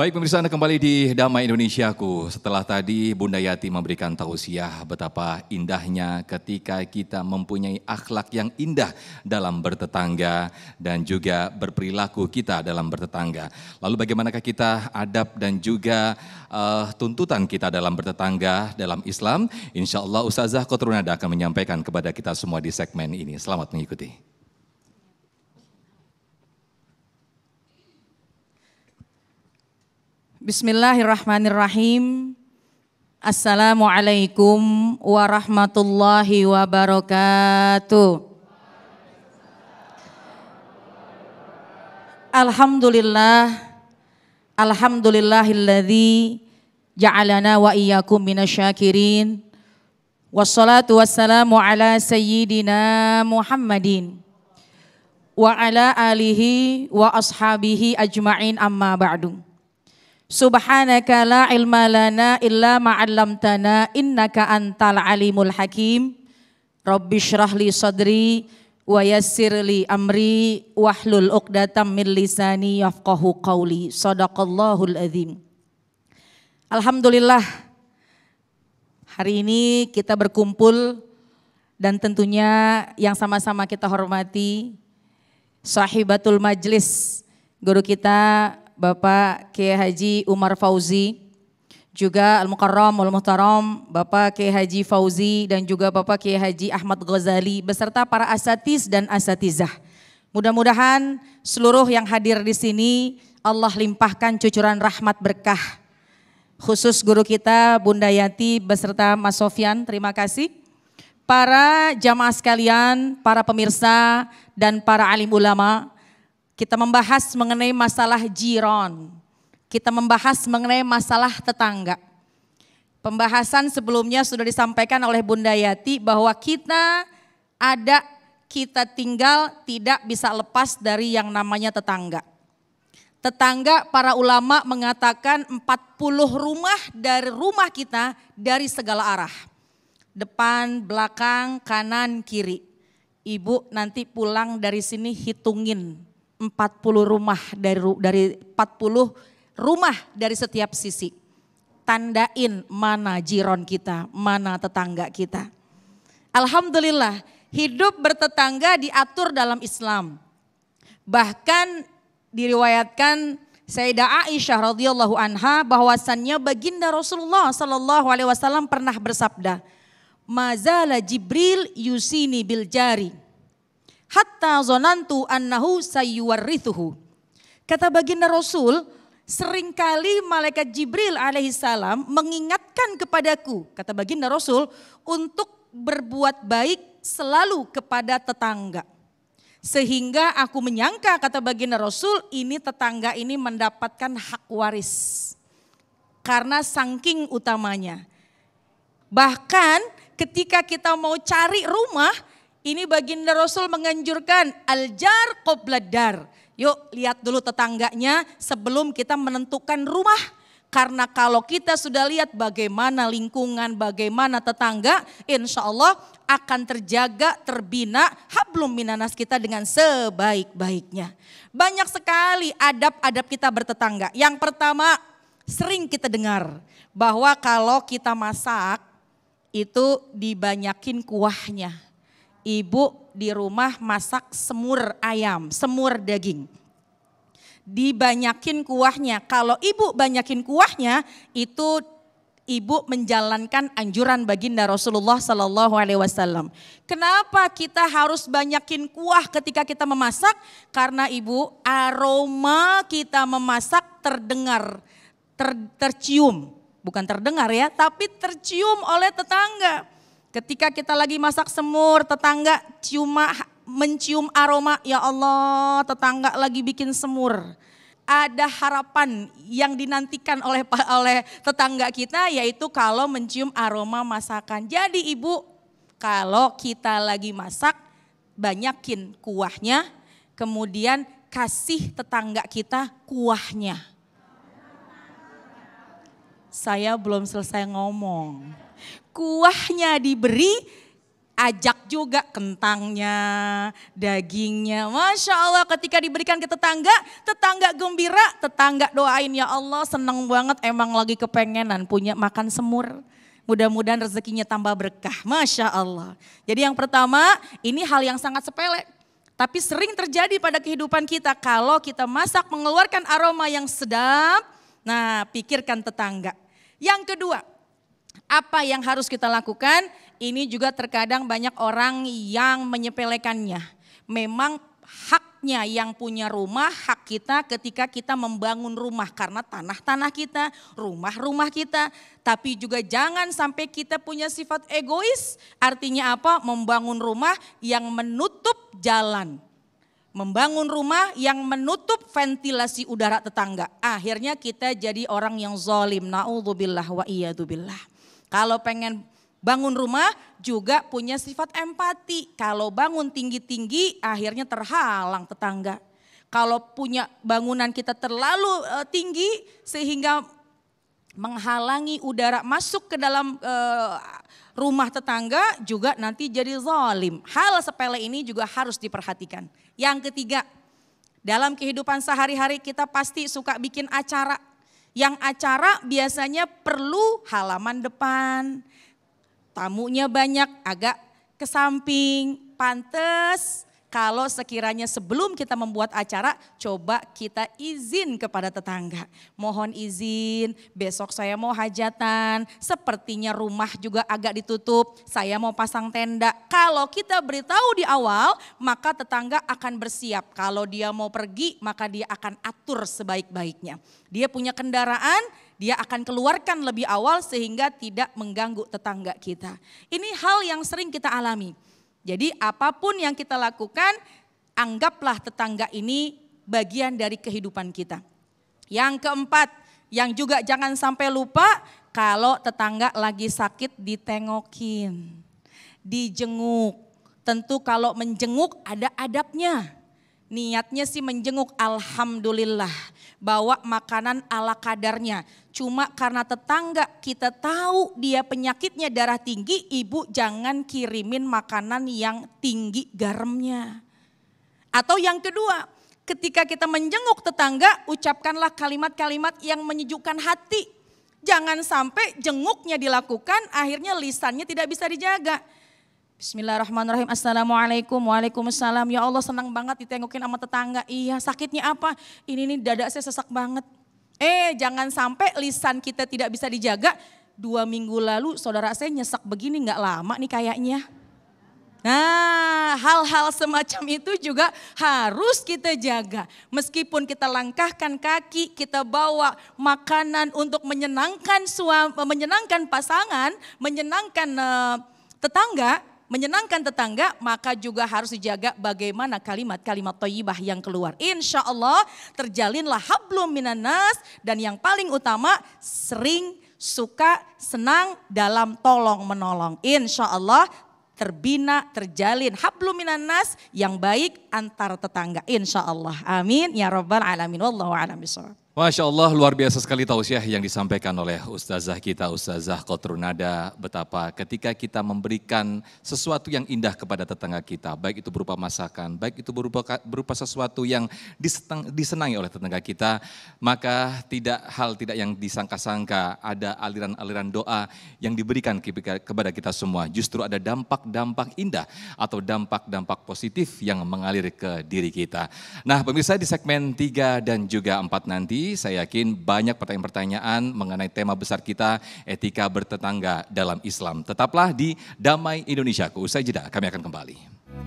Baik pemirsa, Anda kembali di Damai Indonesiaku. Setelah tadi Bunda Yati memberikan tausiah betapa indahnya ketika kita mempunyai akhlak yang indah dalam bertetangga dan juga berperilaku kita dalam bertetangga. Lalu bagaimanakah kita adab dan juga tuntutan kita dalam bertetangga dalam Islam? Insya Allah Ustazah Kotrunada akan menyampaikan kepada kita semua di segmen ini. Selamat mengikuti. Bismillahirrahmanirrahim. Assalamualaikum warahmatullahi wabarakatuh. Alhamdulillahilladzi ja'alana wa iyyakum minasyakirin. Wassalatu wassalamu ala sayyidina Muhammadin wa ala alihi wa ashabihi ajma'in, amma ba'du. Subhanaka la ilma lana illa ma'allamtana innaka antal alimul hakim. Rabbi syrah li sadri wa yassir li amri wahlul uqdatam min lisani yafqahu qawli. Sadaqallahul azim. Alhamdulillah, hari ini kita berkumpul dan tentunya yang sama-sama kita hormati sahibatul majlis, guru kita Bapak Kiai Haji Umar Fauzi, juga Al-Mukarram Wal-Muhtaram Bapak Kiai Haji Fauzi dan juga Bapak Kiai Haji Ahmad Ghazali beserta para asatiz dan asatizah. Mudah-mudahan seluruh yang hadir di sini Allah limpahkan cucuran rahmat berkah. Khusus guru kita Bunda Yati beserta Mas Sofyan, terima kasih. Para jamaah sekalian, para pemirsa dan para alim ulama, kita membahas mengenai masalah jiron. Kita membahas mengenai masalah tetangga. Pembahasan sebelumnya sudah disampaikan oleh Bunda Yati bahwa kita tinggal tidak bisa lepas dari yang namanya tetangga. Tetangga, para ulama mengatakan 40 rumah dari rumah kita dari segala arah. Depan, belakang, kanan, kiri. Ibu nanti pulang dari sini hitungin 40 rumah dari 40 rumah dari setiap sisi. Tandain mana jiron kita, mana tetangga kita. Alhamdulillah, hidup bertetangga diatur dalam Islam. Bahkan diriwayatkan Sayyidah Aisyah radhiyallahu anha bahwasannya baginda Rasulullah sallallahu alaihi wasallam pernah bersabda, "Mazala Jibril yusini bil jari hatta zonantu annahu sayyuwarrithuhu." Kata baginda Rasul, seringkali malaikat Jibril alaihissalam mengingatkan kepadaku, kata baginda Rasul, untuk berbuat baik selalu kepada tetangga. Sehingga aku menyangka, kata baginda Rasul, ini tetangga ini mendapatkan hak waris. Karena saking utamanya. Bahkan ketika kita mau cari rumah, ini baginda Rasul menganjurkan al-jar qoblad dar. Yuk lihat dulu tetangganya sebelum kita menentukan rumah. Karena kalau kita sudah lihat bagaimana lingkungan, bagaimana tetangga, insya Allah akan terjaga, terbina hablum minanas kita dengan sebaik-baiknya. Banyak sekali adab-adab kita bertetangga. Yang pertama, sering kita dengar bahwa kalau kita masak itu dibanyakin kuahnya. Ibu di rumah masak semur ayam, semur daging. Dibanyakin kuahnya. Kalau ibu banyakin kuahnya, itu ibu menjalankan anjuran baginda Rasulullah Sallallahu Alaihi Wasallam. Kenapa kita harus banyakin kuah ketika kita memasak? Karena ibu, aroma kita memasak terdengar, tercium. Bukan terdengar ya, tapi tercium oleh tetangga. Ketika kita lagi masak semur, tetangga mencium aroma, ya Allah tetangga lagi bikin semur. Ada harapan yang dinantikan oleh tetangga kita, yaitu kalau mencium aroma masakan. Jadi ibu, kalau kita lagi masak, banyakin kuahnya, kemudian kasih tetangga kita kuahnya. Saya belum selesai ngomong. Kuahnya diberi, ajak juga kentangnya, dagingnya. Masya Allah ketika diberikan ke tetangga, tetangga gembira, tetangga doain, ya Allah seneng banget emang lagi kepengenan punya makan semur. Mudah-mudahan rezekinya tambah berkah, Masya Allah. Jadi yang pertama ini hal yang sangat sepele. Tapi sering terjadi pada kehidupan kita kalau kita masak mengeluarkan aroma yang sedap, nah pikirkan tetangga. Yang kedua, apa yang harus kita lakukan? Ini juga terkadang banyak orang yang menyepelekannya. Memang haknya yang punya rumah, hak kita ketika kita membangun rumah. Karena tanah-tanah kita, rumah-rumah kita. Tapi juga jangan sampai kita punya sifat egois. Artinya apa? Membangun rumah yang menutup jalan. Membangun rumah yang menutup ventilasi udara tetangga. Akhirnya kita jadi orang yang zalim. Na'udzubillah wa iyadzubillah. Kalau pengen bangun rumah juga punya sifat empati. Kalau bangun tinggi-tinggi akhirnya terhalang tetangga. Kalau punya bangunan kita terlalu tinggi sehingga menghalangi udara masuk ke dalam rumah tetangga juga nanti jadi zalim. Hal sepele ini juga harus diperhatikan. Yang ketiga, dalam kehidupan sehari-hari kita pasti suka bikin acara. Yang acara biasanya perlu halaman depan, tamunya banyak, agak ke samping, pantes. Kalau sekiranya sebelum kita membuat acara, coba kita izin kepada tetangga. Mohon izin, besok saya mau hajatan, sepertinya rumah juga agak ditutup, saya mau pasang tenda. Kalau kita beritahu di awal, maka tetangga akan bersiap. Kalau dia mau pergi, maka dia akan atur sebaik-baiknya. Dia punya kendaraan, dia akan keluarkan lebih awal sehingga tidak mengganggu tetangga kita. Ini hal yang sering kita alami. Jadi apapun yang kita lakukan, anggaplah tetangga ini bagian dari kehidupan kita. Yang keempat, yang juga jangan sampai lupa, kalau tetangga lagi sakit ditengokin, dijenguk. Tentu kalau menjenguk ada adabnya. Niatnya sih menjenguk, alhamdulillah, bawa makanan ala kadarnya. Cuma karena tetangga kita tahu dia penyakitnya darah tinggi, ibu jangan kirimin makanan yang tinggi garamnya. Atau yang kedua, ketika kita menjenguk tetangga, ucapkanlah kalimat-kalimat yang menyejukkan hati. Jangan sampai jenguknya dilakukan, akhirnya lisannya tidak bisa dijaga. Bismillahirrahmanirrahim. Assalamualaikum. Waalaikumsalam. Ya Allah senang banget ditengokin sama tetangga. Iya, sakitnya apa? Ini dada saya sesak banget. Jangan sampai lisan kita tidak bisa dijaga. 2 minggu lalu saudara saya nyesek begini, gak lama nih kayaknya. Nah, hal-hal semacam itu juga harus kita jaga. Meskipun kita langkahkan kaki, kita bawa makanan untuk menyenangkan menyenangkan pasangan, menyenangkan tetangga, maka juga harus dijaga bagaimana kalimat-kalimat thayyibah yang keluar. Insya Allah terjalinlah hablum minan nas, dan yang paling utama sering, suka, senang dalam tolong menolong. Insya Allah terjalin hablum minan nas yang baik antar tetangga. Insya Allah. Amin ya rabbal alamin. Wallahu a'lam bishawab. Masya Allah, luar biasa sekali tausiah yang disampaikan oleh Ustazah kita, Ustazah Qotrunada. Betapa ketika kita memberikan sesuatu yang indah kepada tetangga kita, baik itu berupa masakan, baik itu berupa sesuatu yang disenangi oleh tetangga kita, maka tidak yang disangka-sangka, ada aliran-aliran doa yang diberikan kepada kita semua. Justru ada dampak-dampak indah atau dampak-dampak positif yang mengalir ke diri kita. Nah pemirsa, di segmen 3 dan juga 4 nanti, saya yakin banyak pertanyaan-pertanyaan mengenai tema besar kita, etika bertetangga dalam Islam. Tetaplah di Damai Indonesiaku. Usai jeda, kami akan kembali.